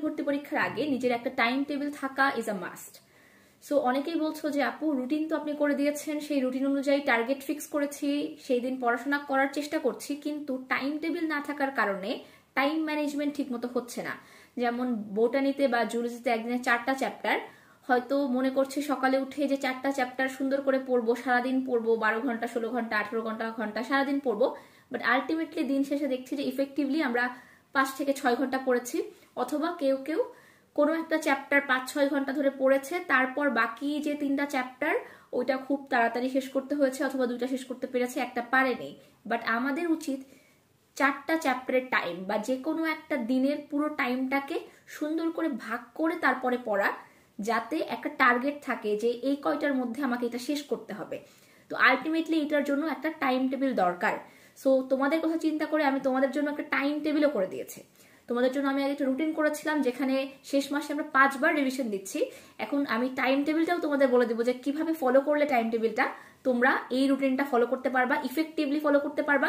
ভর্তি পরীক্ষার আগে নিজের একটা টাইম টেবিল থাকা ইজ আ মাস্ট। সো অনেকেই বলছো যে আপু রুটিন তো আপনি করে দিয়েছেন, সেই রুটিন অনুযায়ী টার্গেট ফিক্স করেছি, সেই দিন পড়াশোনা করার চেষ্টা করছি, কিন্তু টাইম টেবিল না থাকার কারণে টাইম ম্যানেজমেন্ট ঠিক মতো হচ্ছে না। যেমন বোটানিতে বা জুলজিতে একদিনে 4টা চ্যাপ্টার, হয়তো মনে করছে সকালে উঠে যে 4টা চ্যাপ্টার সুন্দর করে পড়বো, সারাদিন পড়বো, 12 ঘন্টা 16 ঘন্টা 18 ঘন্টা সারাদিন পড়বো, বাট আলটিমেটলি দিন শেষে দেখছি যে ইফেক্টিভলি আমরা 5 থেকে 6 ঘন্টা পড়েছি, অথবা কেউ কেউ কোনো একটা চ্যাপ্টার 5-6 ঘন্টা ধরে পড়েছে, তারপর বাকি যে 3টা চ্যাপ্টার ওইটা খুব তাড়াতাড়ি শেষ করতে হয়েছে, অথবা 2টা শেষ করতে পেরেছে, একটা পারেনি। বাট আমাদের উচিত 4টা চ্যাপ্টারের টাইম বা যে কোনো একটা দিনের পুরো টাইমটাকে সুন্দর করে ভাগ করে তারপরে পড়া, যাতে একটা টার্গেট থাকে যে এই কয়টার মধ্যে আমাকে এটা শেষ করতে হবে। তো আলটিমেটলি এটার জন্য একটা টাইম টেবিল দরকার। সো তোমাদের কথা চিন্তা করে আমি তোমাদের জন্য একটা টাইম টেবিলও করে দিয়েছি। তোমাদের জন্য আমি আগে একটা রুটিন করেছিলাম যেখানে শেষ মাসে আমরা 5 বার রিভিশন দিচ্ছি। এখন আমি টাইম টেবিলটাও তোমাদের বলে দেবো যে কিভাবে ফলো করলে টাইম টেবিলটা তোমরা এই রুটিনটা ফলো করতে পারবা, ইফেক্টিভলি ফলো করতে পারবা,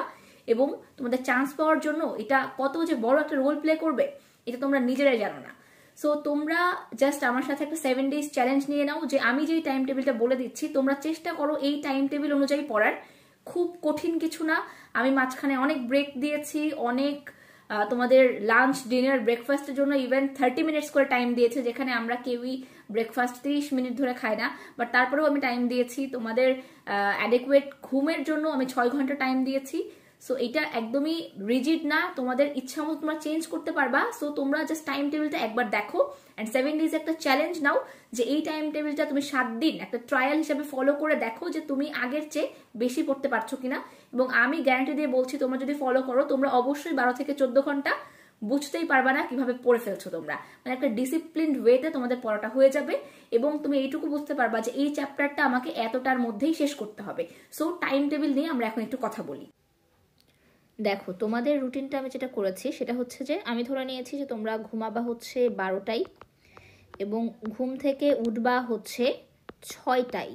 এবং তোমাদের চান্স পাওয়ার জন্য এটা কত যে বড় একটা রোল প্লে করবে এটা তোমরা নিজেরাই জানো না। সো তোমরা জাস্ট আমার সাথে একটা 7 days চ্যালেঞ্জ নিয়ে নাও, যে আমি যেই টাইম টেবিলটা বলে দিচ্ছি তোমরা চেষ্টা করো এই টাইম টেবিল অনুযায়ী পড়ার। খুব কঠিন কিছু না। আমি মাঝখানে অনেক ব্রেক দিয়েছি, অনেক তোমাদের লাঞ্চ ডিনার ব্রেকফাস্টের জন্য ইভেন 30 মিনিটস করে টাইম দিয়েছে, যেখানে আমরা কেউই ব্রেকফাস্ট 30 মিনিট ধরে খাই না, বাট তারপরেও আমি টাইম দিয়েছি। তোমাদের অ্যাডেকুয়েট ঘুমের জন্য আমি 6 ঘন্টা টাইম দিয়েছি। সো এটা একদমই রিজিড না, তোমাদের ইচ্ছা মতো তোমরা চেঞ্জ করতে পারবা। সো তোমরা জাস্ট টাইম টেবিলটা একবার দেখো অ্যান্ড 7 days একটা চ্যালেঞ্জ নাও, যে এই টাইম টেবিলটা তুমি 7 দিন একটা ট্রায়াল হিসেবে ফলো করে দেখো যে তুমি আগের চেয়ে বেশি পড়তে পারছো কিনা। এবং আমি গ্যারান্টি দিয়ে বলছি তোমরা যদি ফলো করো তোমরা অবশ্যই 12 থেকে 14 ঘন্টা বুঝতেই পারবা না কিভাবে পড়ে ফেলছো তোমরা। মানে একটা ডিসিপ্লিনড ওয়েতে তোমাদের পড়াটা হয়ে যাবে, এবং তুমি এইটুকু বুঝতে পারবা যে এই চ্যাপ্টারটা আমাকে এতটার মধ্যেই শেষ করতে হবে। সো টাইম টেবিল নিয়ে আমরা এখন একটু কথা বলি। দেখো তোমাদের রুটিনটা আমি যেটা করেছি সেটা হচ্ছে যে আমি ধরে নিয়েছি যে তোমরা ঘুমাবা হচ্ছে 12টায় এবং ঘুম থেকে উঠবা হচ্ছে 6টায়।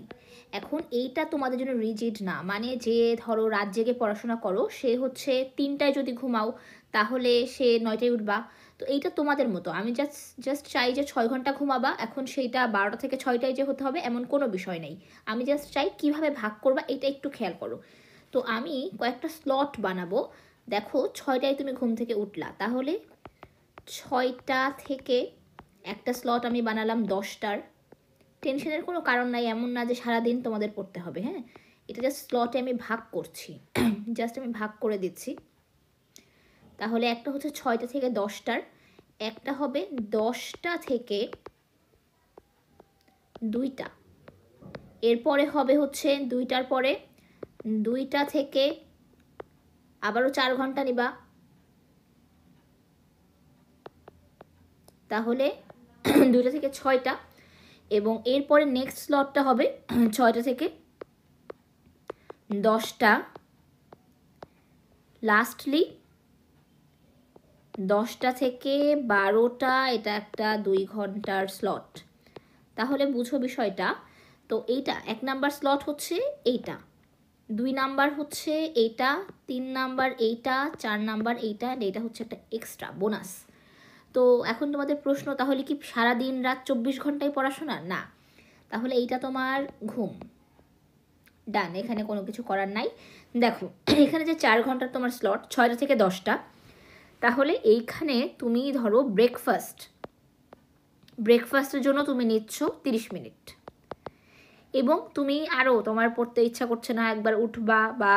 এখন এইটা তোমাদের জন্য রিজিড না, মানে যে ধরো রাত জেগে পড়াশোনা করো সে হচ্ছে 3টায় যদি ঘুমাও তাহলে সে 9টায় উঠবা। তো এইটা তোমাদের মতো। আমি জাস্ট চাই যে 6 ঘন্টা ঘুমাবা, এখন সেইটা 12টা থেকে 6টায় যে হতে হবে এমন কোনো বিষয় নেই। আমি জাস্ট চাই কিভাবে ভাগ করবা এটা একটু খেয়াল করো। তো আমি কয়েকটা স্লট বানাবো। দেখো 6টায় তুমি ঘুম থেকে উঠলা, তাহলে 6টা থেকে একটা স্লট আমি বানালাম 10টার। টেনশনের কোনো কারণ নাই, এমন না যে সারাদিন তোমাদের পড়তে হবে, হ্যাঁ, এটা জাস্ট স্লটে আমি ভাগ করছি, জাস্ট আমি ভাগ করে দিচ্ছি। তাহলে একটা হচ্ছে 6টা থেকে 10টার, একটা হবে 10টা থেকে 2টা, এরপরে হবে হচ্ছে 2টার পরে 2টা থেকে আবারও 4 ঘন্টা নিবা, তাহলে 2টা থেকে 6টা, এবং এরপরে নেক্সট স্লটটা হবে 6টা থেকে 10টা, লাস্টলি 10টা থেকে 12টা, এটা একটা 2 ঘন্টার স্লট। তাহলে বুঝো বিষয়টা। তো এইটা 1 নাম্বার স্লট হচ্ছে এইটা, 2 নাম্বার হচ্ছে এইটা, 3 নাম্বার এইটা, 4 নাম্বার এইটা, এইটা হচ্ছে একটা এক্সট্রা বোনাস। তো এখন তোমাদের প্রশ্ন, তাহলে কি সারাদিন রাত 24 ঘন্টায় পড়াশোনা? না, তাহলে এইটা তোমার ঘুম, ডান, এখানে কোনো কিছু করার নাই। দেখো এখানে যে 4 ঘন্টার তোমার স্লট 6টা থেকে 10টা, তাহলে এইখানে তুমি ধরো ব্রেকফাস্টের জন্য তুমি নিচ্ছ 30 মিনিট, এবং তুমি আরও তোমার পড়তে ইচ্ছা করছে না, একবার উঠবা বা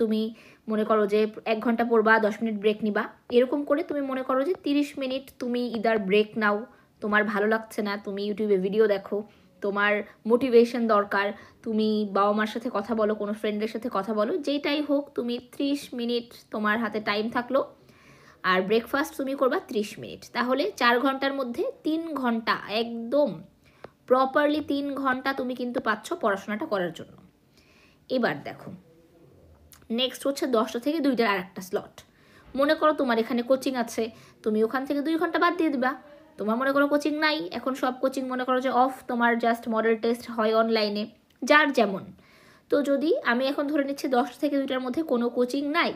তুমি মনে করো যে 1 ঘন্টা পড়বা 10 মিনিট ব্রেক নিবা, এরকম করে তুমি মনে করো যে 30 মিনিট তুমি ইদার ব্রেক নাও, তোমার ভালো লাগছে না, তুমি ইউটিউবে ভিডিও দেখো, তোমার মোটিভেশন দরকার, তুমি বাবা মার সাথে কথা বলো, কোনো ফ্রেন্ডের সাথে কথা বলো, যেটাই হোক, তুমি 30 মিনিট তোমার হাতে টাইম থাকলো, আর ব্রেকফাস্ট তুমি করবা 30 মিনিট। তাহলে 4 ঘন্টার মধ্যে 3 ঘন্টা, একদম প্রপারলি 3 ঘন্টা তুমি কিন্তু পাচ্ছ পড়াশোনাটা করার জন্য। এবার দেখো নেক্সট হচ্ছে 10টা থেকে 2টার আর একটা স্লট। মনে করো তোমার এখানে কোচিং আছে, তুমি ওখান থেকে 2 ঘন্টা বাদ দিয়ে দিবা। তোমার মনে করো কোচিং নাই, এখন সব কোচিং মনে করো যে অফ, তোমার জাস্ট মডেল টেস্ট হয় অনলাইনে, যার যেমন। তো যদি আমি এখন ধরে নিচ্ছি 10টা থেকে 2টার মধ্যে কোনো কোচিং নাই,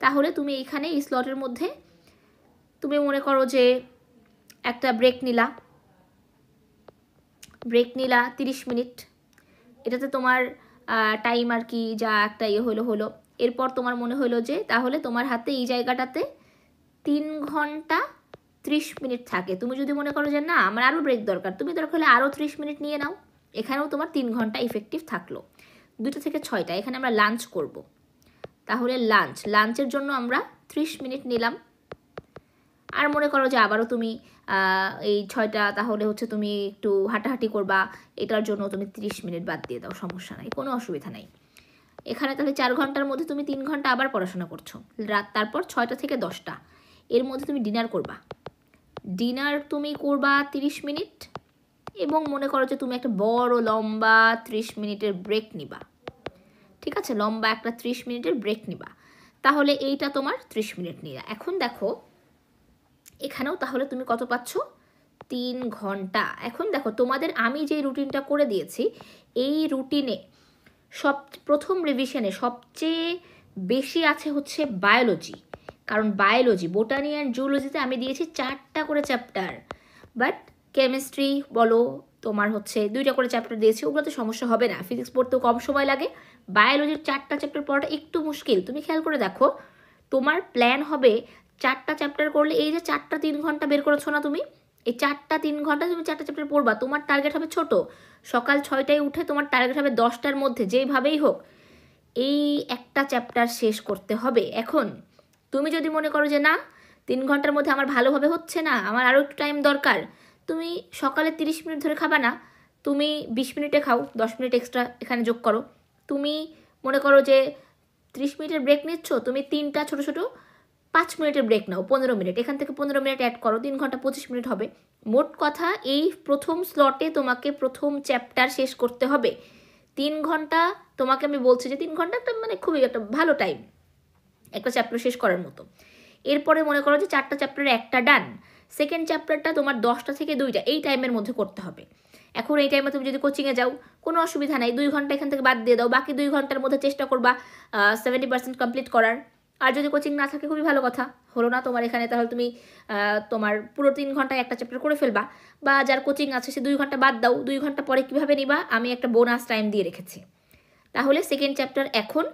তাহলে তুমি এখানে এই স্লটের মধ্যে তুমি মনে করো যে একটা ব্রেক নিলা 30 মিনিট, এটাতে তোমার টাইম আর কি যা একটা হলো। এরপর তোমার মনে হলো যে তাহলে তোমার হাতে এই জায়গাটাতে 3 ঘন্টা 30 মিনিট থাকে। তুমি যদি মনে করো যে না আমার আরও ব্রেক দরকার, তুমি দরকার হলে আরও 30 মিনিট নিয়ে নাও, এখানেও তোমার 3 ঘন্টা ইফেক্টিভ থাকলো। 2টা থেকে 6টা এখানে আমরা লাঞ্চ করব, তাহলে লাঞ্চের জন্য আমরা 30 মিনিট নিলাম। আর মনে করো যে আবারও তুমি এই 6টা তাহলে হচ্ছে তুমি একটু হাঁটাহাঁটি করবা, এটার জন্য তুমি 30 মিনিট বাদ দিয়ে দাও, সমস্যা নাই, কোনো অসুবিধা নাই। এখানে তাহলে 4 ঘন্টার মধ্যে তুমি 3 ঘন্টা আবার পড়াশোনা করছো তারপর 6টা থেকে 10টা এর মধ্যে তুমি ডিনার করবা। ডিনার তুমি করবা 30 মিনিট এবং মনে করো যে তুমি একটা বড় লম্বা 30 মিনিটের ব্রেক নিবা। ঠিক আছে, লম্বা একটা 30 মিনিটের ব্রেক নিবা, তাহলে এইটা তোমার 30 মিনিট নিলা। এখন দেখো এখানেও তাহলে তুমি কত পাচ্ছ? 3 ঘন্টা। এখন দেখো তোমাদের আমি যে রুটিনটা করে দিয়েছি, এই রুটিনে প্রথম রিভিশনে সবচেয়ে বেশি আছে হচ্ছে বায়োলজি, কারণ বায়োলজি, বোটানি অ্যান্ড জুলজিতে আমি দিয়েছি 4টা করে চ্যাপ্টার, বাট কেমিস্ট্রি বলো তোমার হচ্ছে 2টা করে চ্যাপ্টার দিয়েছি, ওগুলোতে সমস্যা হবে না, ফিজিক্স পড়তেও কম সময় লাগে। বায়োলজির 4টা চ্যাপ্টার পড়াটা একটু মুশকিল। তুমি খেয়াল করে দেখো তোমার প্ল্যান হবে 4টা চ্যাপ্টার করলে এই যে 4টা 3 ঘন্টা বের করেছো না তুমি, এই 4টা 3 ঘন্টা তুমি 4টা চ্যাপ্টার পড়বা, তোমার টার্গেট হবে ছোট, সকাল 6টায় উঠে তোমার টার্গেট হবে 10টার মধ্যে যেভাবেই হোক এই একটা চ্যাপ্টার শেষ করতে হবে। এখন তুমি যদি মনে করো যে না 3 ঘন্টার মধ্যে আমার ভালোভাবে হচ্ছে না, আমার আরও একটু টাইম দরকার, তুমি সকালে 30 মিনিট ধরে খাবা না, তুমি 20 মিনিটে খাও, 10 মিনিট এক্সট্রা এখানে যোগ করো। তুমি মনে করো যে 30 মিনিটের ব্রেক নিচ্ছ, তুমি 3টা ছোটো ছোটো 5 মিনিটের ব্রেক নাও, 15 মিনিট, এখান থেকে 15 মিনিট অ্যাড করো, 3 ঘন্টা 25 মিনিট হবে। মোট কথা এই প্রথম স্লটে তোমাকে প্রথম চ্যাপ্টার শেষ করতে হবে। 3 ঘন্টা তোমাকে আমি বলছি যে 3 ঘন্টা একটা মানে খুবই একটা ভালো টাইম একটা চ্যাপ্টার শেষ করার মতো। এরপরে মনে করো যে 4টা চ্যাপ্টারে একটা ডান, সেকেন্ড চ্যাপ্টারটা তোমার 10টা থেকে 2টা এই টাইমের মধ্যে করতে হবে। এখন এই টাইমে তুমি যদি কোচিংয়ে যাও কোনো অসুবিধা নাই, 2 ঘন্টা এখান থেকে বাদ দিয়ে দাও, বাকি 2 ঘন্টার মধ্যে চেষ্টা করবা 70% কমপ্লিট করার। আর যদি কোচিং না থাকে খুবই ভালো কথা, হলো না তোমার এখানে, তাহলে তুমি তোমার পুরো 3 ঘন্টায় একটা চ্যাপ্টার করে ফেলবা, বা যার কোচিং আছে সে 2 ঘন্টা বাদ দাও, 2 ঘন্টা পরে কীভাবে নিবা আমি একটা বোনাস টাইম দিয়ে রেখেছি। তাহলে সেকেন্ড চ্যাপ্টার এখন,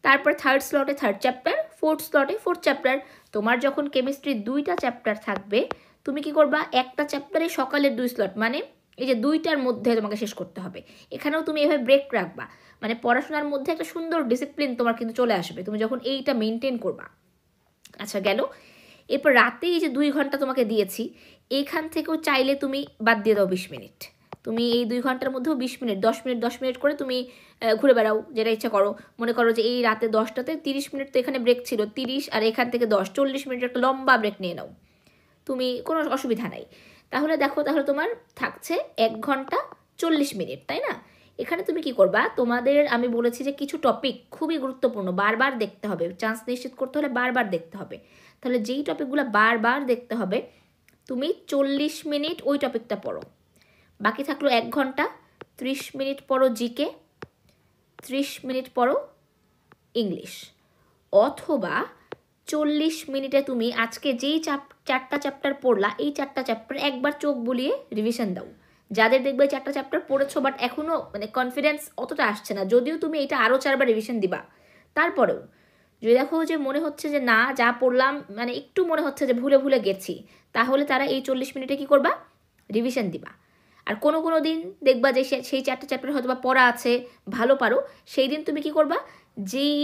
তারপর থার্ড স্লটে 3rd চ্যাপ্টার, 4th স্লটে 4th চ্যাপ্টার। তোমার যখন কেমিস্ট্রির 2টা চ্যাপ্টার থাকবে তুমি কি করবা, একটা চ্যাপ্টারে সকালের 2 স্লট, মানে এই যে 2টার মধ্যে তোমাকে শেষ করতে হবে। এখানেও তুমি এভাবে ব্রেক রাখবা, মানে পড়াশোনার মধ্যে একটা সুন্দর ডিসিপ্লিন তোমার কিন্তু চলে আসবে তুমি যখন এইটা মেনটেন করবা। আচ্ছা গেল, এরপর রাতে এই যে 2 ঘন্টা তোমাকে দিয়েছি, এইখান থেকেও চাইলে তুমি বাদ দিয়ে দাও 20 মিনিট। তুমি এই 2 ঘন্টার মধ্যেও 20 মিনিট 10 মিনিট করে তুমি ঘুরে বেড়াও, যেটা ইচ্ছা করো। মনে করো যে এই রাতে 10টাতে 30 মিনিট তো এখানে ব্রেক ছিল, 30 আর এখান থেকে 10, 40 মিনিট একটা লম্বা ব্রেক নিয়ে নাও, তুমি কোনো অসুবিধা নাই। তাহলে দেখো তাহলে তোমার থাকছে 1 ঘন্টা 40 মিনিট, তাই না? এখানে তুমি কি করবা, তোমাদের আমি বলেছি যে কিছু টপিক খুবই গুরুত্বপূর্ণ, বারবার দেখতে হবে, চান্স নিশ্চিত করতে হলে বারবার দেখতে হবে। তাহলে যেই টপিকগুলো বারবার দেখতে হবে তুমি 40 মিনিট ওই টপিকটা পড়ো, বাকি থাকলো 1 ঘন্টা, 30 মিনিট পড়ো জিকে, 30 মিনিট পড়ো ইংলিশ, অথবা 40 মিনিটে তুমি আজকে যেই 4টা চ্যাপ্টার পড়লা এই 4টা চ্যাপ্টার একবার চোখ বুলিয়ে রিভিশন দাও। যাদের দেখবে 4টা চ্যাপ্টার পড়েছো বাট এখনও মানে কনফিডেন্স অতটা আসছে না, যদিও তুমি এটা আরও 4বার রিভিশন দিবা, তারপরেও যদি দেখো যে মনে হচ্ছে যে না যা পড়লাম মানে একটু মনে হচ্ছে যে ভুলে ভুলে গেছি, তাহলে তারা এই 40 মিনিটে কি করবা, রিভিশন দিবা। আর কোনো কোনো দিন দেখবা যে সেই 4টা চ্যাপ্টার হয়তো বা পড়া আছে, ভালো পারো, সেই দিন তুমি কি করবা, যেই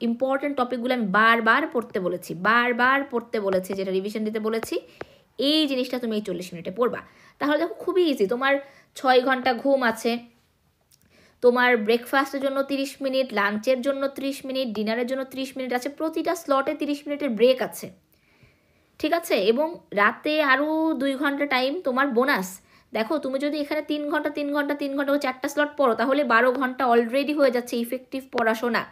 ইম্পর্টেন্ট টপিকগুলো আমি বারবার পড়তে বলেছি যেটা রিভিশন দিতে বলেছি, এই জিনিসটা তুমি এই 40 মিনিটে পড়বা। তাহলে দেখো খুবই ইজি, তোমার 6 ঘন্টা ঘুম আছে, তোমার ব্রেকফাস্টের জন্য 30 মিনিট, লাঞ্চের জন্য 30 মিনিট, ডিনারের জন্য 30 মিনিট আছে, প্রতিটা স্লটে 30 মিনিটের ব্রেক আছে, ঠিক আছে? এবং রাতে আরও 2 ঘন্টা টাইম তোমার বোনাস। দেখো তুমি যদি এখানে 3 ঘন্টা 4টা স্লট পড়ো, তাহলে 12 ঘন্টা অলরেডি হয়ে যাচ্ছে ইফেক্টিভ পড়াশোনা,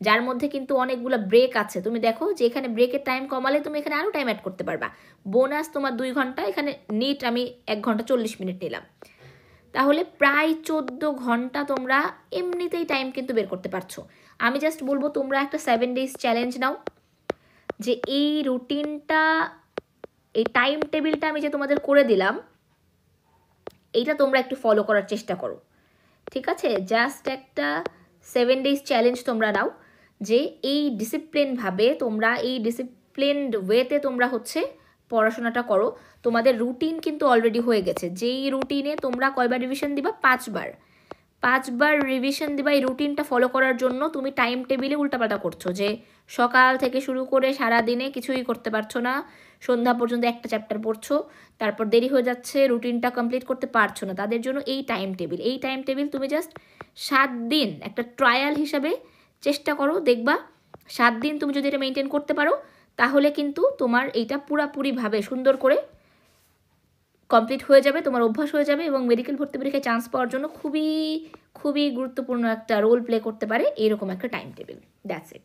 যার মধ্যে কিন্তু অনেকগুলো ব্রেক আছে। তুমি দেখো যে এখানে ব্রেকের টাইম কমালে তুমি এখানে আরও টাইম অ্যাড করতে পারবা, বোনাস তোমার 2 ঘন্টা, এখানে নিট আমি 1 ঘন্টা 40 মিনিট নিলাম, তাহলে প্রায় 14 ঘন্টা তোমরা এমনিতেই টাইম কিন্তু বের করতে পারছো। আমি জাস্ট বলবো তোমরা একটা 7 days চ্যালেঞ্জ নাও, যে এই রুটিনটা এই টাইম টেবিলটা আমি যে তোমাদের করে দিলাম, এইটা তোমরা একটু ফলো করার চেষ্টা করো, ঠিক আছে? জাস্ট একটা 7 days চ্যালেঞ্জ তোমরা নাও, যে এই ডিসিপ্লিনভাবে তোমরা এই ডিসিপ্লিনড ওয়েতে তোমরা হচ্ছে পড়াশোনাটা করো। তোমাদের রুটিন কিন্তু অলরেডি হয়ে গেছে, যেই রুটিনে তোমরা কয়বার রিভিশন দিবা? 5বার রিভিশন দিবা। এই রুটিনটা ফলো করার জন্য তুমি টাইম টেবিলে উল্টাপাল্টা করছো, যে সকাল থেকে শুরু করে সারা দিনে কিছুই করতে পারছো না, সন্ধ্যা পর্যন্ত একটা চ্যাপ্টার পড়ছো, তারপর দেরি হয়ে যাচ্ছে, রুটিনটা কমপ্লিট করতে পারছো না। তাদের জন্য এই টাইম টেবিল তুমি জাস্ট 7 দিন একটা ট্রায়াল হিসাবে চেষ্টা করো, দেখবা 7 দিন তুমি যদি এটা মেনটেন করতে পারো, তাহলে কিন্তু তোমার এইটা পুরাপুরিভাবে সুন্দর করে কমপ্লিট হয়ে যাবে, তোমার অভ্যাস হয়ে যাবে, এবং মেডিকেল ভর্তি পরীক্ষায় চান্স পাওয়ার জন্য খুবই খুবই গুরুত্বপূর্ণ একটা রোল প্লে করতে পারে এরকম একটা টাইম টেবিল। That's it.